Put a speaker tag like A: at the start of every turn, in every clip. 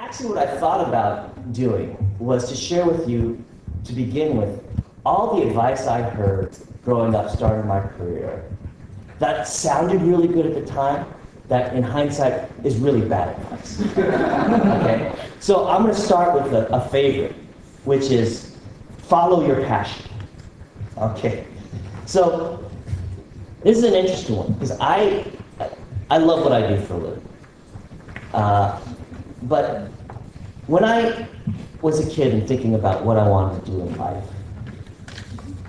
A: actually what I thought about doing was to share with you, to begin with, all the advice I heard growing up, starting my career, that sounded really good at the time, that in hindsight is really bad advice. Okay? So I'm going to start with a favorite, which is follow your passion. Okay? So this is an interesting one, because I love what I do for a living. But when I was a kid and thinking about what I wanted to do in life,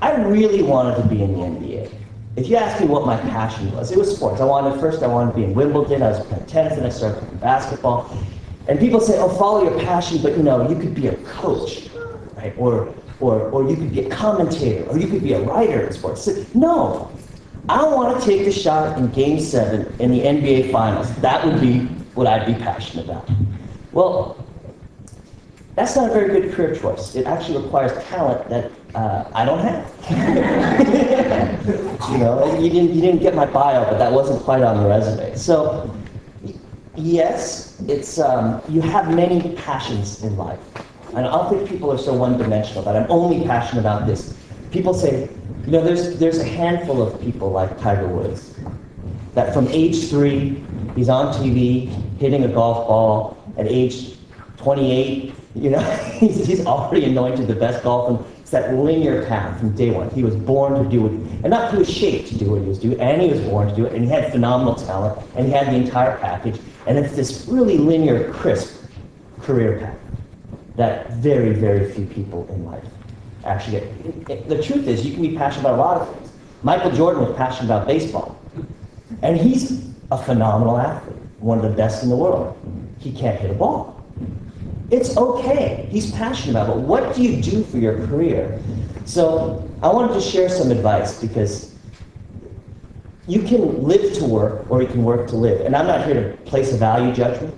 A: I really wanted to be in the NBA. If you ask me what my passion was, it was sports. I wanted to be in Wimbledon. I was playing tennis, and I started playing basketball. And people say, "Oh, follow your passion," but you could be a coach, right? Or you could be a commentator, or you could be a writer in sports. No, I want to take a shot in Game 7 in the NBA Finals. That would be what I'd be passionate about. Well, that's not a very good career choice. It actually requires talent that I don't have. You didn't get my bio, but that wasn't quite on the resume. So, yes, it's you have many passions in life, and I don't think people are so one-dimensional that I'm only passionate about this. People say, there's a handful of people like Tiger Woods that from age 3 he's on TV hitting a golf ball. At age 28, he's already anointed the best golfer. It's that linear path from day one. He was born to do it, and not he was shaped to do what he was doing, and he was born to do it, and he had phenomenal talent, and he had the entire package, and it's this really linear, crisp career path that very, very few people in life actually get. The truth is, you can be passionate about a lot of things. Michael Jordan was passionate about baseball, and he's a phenomenal athlete, one of the best in the world. He can't hit a ball. It's okay. He's passionate about it. But what do you do for your career? So I wanted to share some advice, because you can live to work or you can work to live. And I'm not here to place a value judgment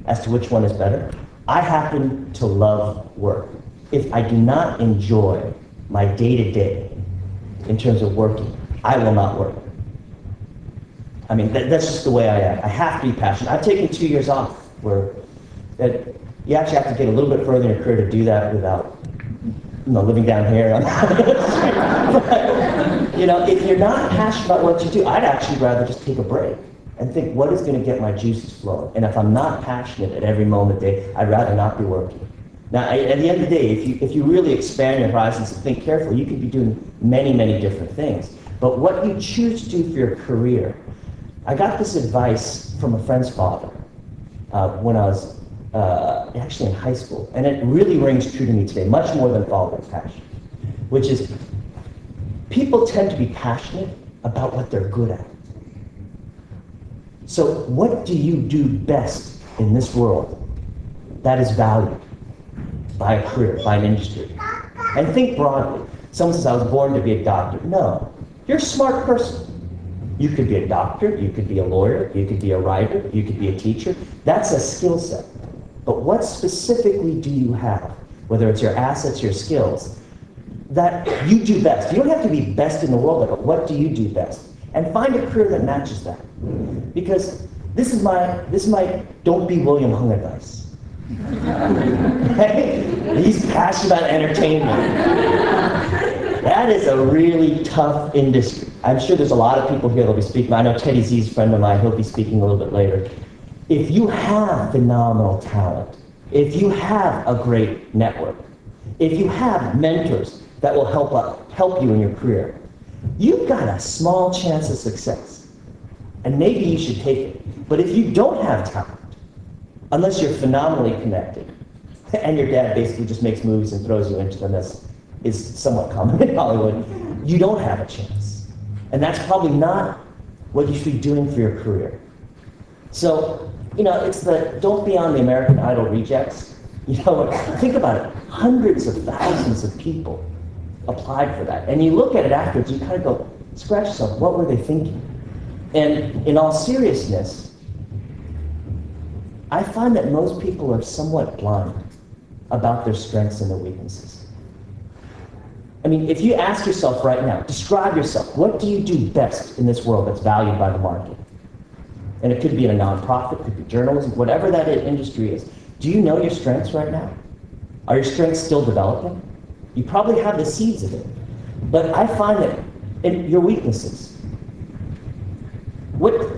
A: as to which one is better. I happen to love work. If I do not enjoy my day-to-day in terms of working, I will not work. I mean, that's just the way I am. I have to be passionate. I've taken 2 years off where you actually have to get a little bit further in your career to do that without living down here. But, if you're not passionate about what you do, I'd actually rather just take a break and think, what is going to get my juices flowing? And if I'm not passionate at every moment of the day, I'd rather not be working. Now, at the end of the day, if you really expand your horizons and think carefully, you could be doing many, many different things. But what you choose to do for your career, I got this advice from a friend's father when I was actually in high school, and it really rings true to me today, much more than following passion, which is people tend to be passionate about what they're good at. So what do you do best in this world that is valued by a career, by an industry? And think broadly. Someone says, I was born to be a doctor. No, you're a smart person. You could be a doctor, you could be a lawyer, you could be a writer, you could be a teacher. That's a skill set. But what specifically do you have, whether it's your assets, your skills, that you do best? You don't have to be best in the world, but what do you do best? And find a career that matches that. Because this is my don't be William Hung advice. He's passionate about entertainment. That is a really tough industry. I'm sure there's a lot of people here that'll be speaking. I know Teddy Z's a friend of mine, he'll be speaking a little bit later. If you have phenomenal talent, if you have a great network, if you have mentors that will help you in your career, you've got a small chance of success. And maybe you should take it. But if you don't have talent, unless you're phenomenally connected, and your dad basically just makes movies and throws you into them, as is somewhat common in Hollywood, you don't have a chance. And that's probably not what you should be doing for your career. So, it's don't be on the American Idol rejects. Think about it. Hundreds of thousands of people applied for that. And you look at it afterwards, you kind of go, scratch yourself, what were they thinking? And in all seriousness, I find that most people are somewhat blind about their strengths and their weaknesses. I mean, if you ask yourself right now, describe yourself, what do you do best in this world that's valued by the market? And it could be in a nonprofit, it could be journalism, whatever that industry is. Do you know your strengths right now? Are your strengths still developing? You probably have the seeds of it. But I find that in your weaknesses,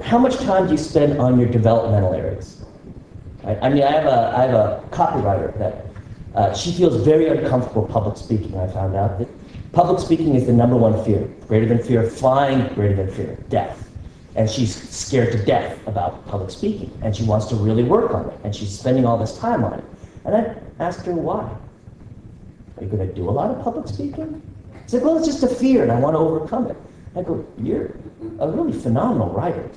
A: how much time do you spend on your developmental areas? Right? I mean, I have a copywriter that she feels very uncomfortable public speaking. I found out that public speaking is the #1 fear, greater than fear of flying, greater than fear of death. And she's scared to death about public speaking, and she wants to really work on it, and she's spending all this time on it. And I asked her why. Are you going to do a lot of public speaking? She said, well, it's just a fear, and I want to overcome it. I go, you're a really phenomenal writer.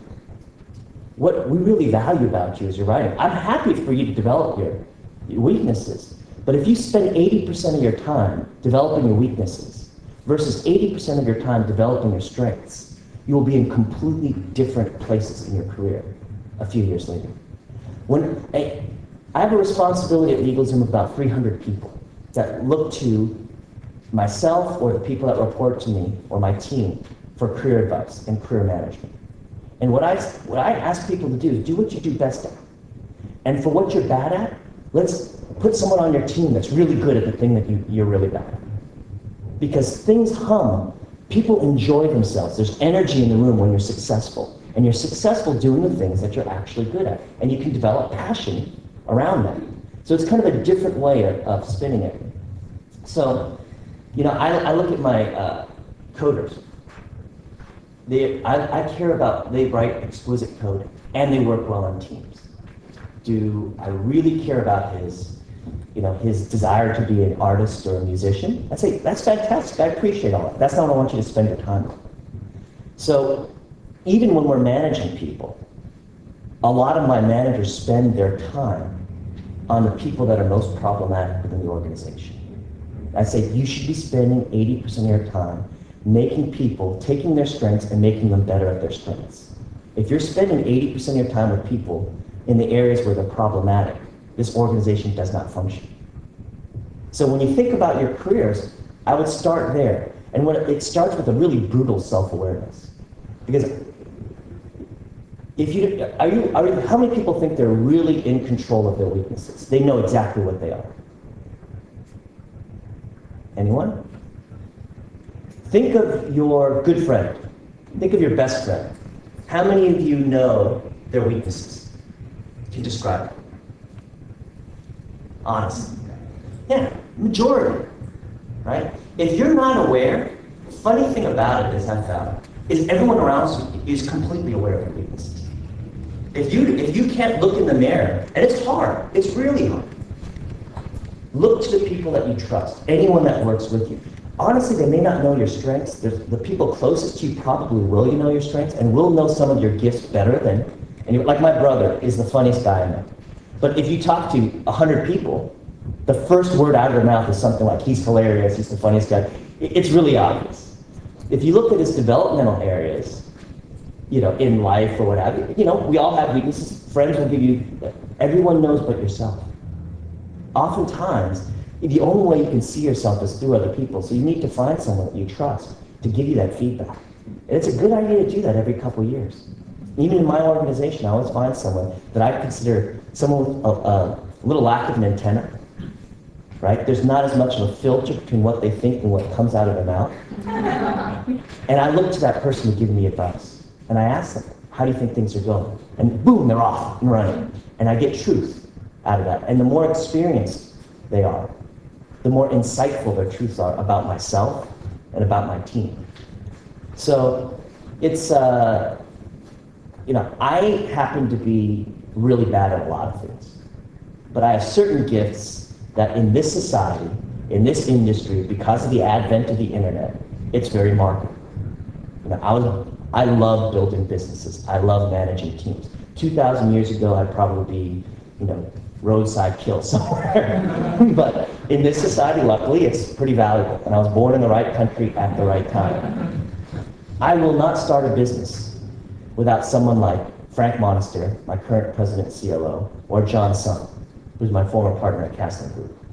A: What we really value about you is your writing. I'm happy for you to develop your weaknesses, but if you spend 80% of your time developing your weaknesses versus 80% of your time developing your strengths, you will be in completely different places in your career a few years later. I have a responsibility at LegalZoom of about 300 people that look to myself or the people that report to me or my team for career advice and career management. And what I ask people to do is do what you do best at. And for what you're bad at, let's put someone on your team that's really good at the thing that you're really bad at. Because things hum. People enjoy themselves. There's energy in the room when you're successful. And you're successful doing the things that you're actually good at. And you can develop passion around that. So it's kind of a different way of spinning it. So, I look at my coders. I care about, they write exquisite code and they work well on teams. Do I really care about his desire to be an artist or a musician? I'd say, that's fantastic, I appreciate all that. That's not what I want you to spend your time on. So, even when we're managing people, a lot of my managers spend their time on the people that are most problematic within the organization. I say, you should be spending 80% of your time making people, taking their strengths and making them better at their strengths. If you're spending 80% of your time with people in the areas where they're problematic, this organization does not function. So when you think about your careers, I would start there. And it starts with a really brutal self-awareness. Because how many people think they're really in control of their weaknesses? They know exactly what they are. Anyone? Think of your good friend. Think of your best friend. How many of you know their weaknesses? Can you describe them? Honestly. Yeah, majority, right? If you're not aware, the funny thing about it is I've found, is everyone around you is completely aware of their weaknesses. If you can't look in the mirror, and it's hard, it's really hard, look to the people that you trust, anyone that works with you. Honestly, they may not know your strengths. The people closest to you probably will know your strengths and will know some of your gifts better than, like my brother is the funniest guy I know. But if you talk to 100 people, the first word out of their mouth is something like, he's hilarious, he's the funniest guy. It's really obvious. If you look at his developmental areas, in life or what have you, we all have weaknesses. Friends will give you, everyone knows but yourself. Oftentimes, the only way you can see yourself is through other people, so you need to find someone that you trust to give you that feedback. And it's a good idea to do that every couple of years. Even in my organization, I always find someone that I consider someone with a little lack of an antenna, right? There's not as much of a filter between what they think and what comes out of their mouth. And I look to that person to give me advice. And I ask them, how do you think things are going? And boom, they're off and running. And I get truth out of that. And the more experienced they are, the more insightful their truths are about myself and about my team. So it's, I happen to be really bad at a lot of things. But I have certain gifts that in this society, in this industry, because of the advent of the internet, it's very marketable. I love building businesses. I love managing teams. 2,000 years ago, I'd probably be, roadside kill somewhere. But in this society, luckily, it's pretty valuable. And I was born in the right country at the right time. I will not start a business without someone like Frank Monastir, my current president and COO, or John Sun, who's my former partner at Castling Group.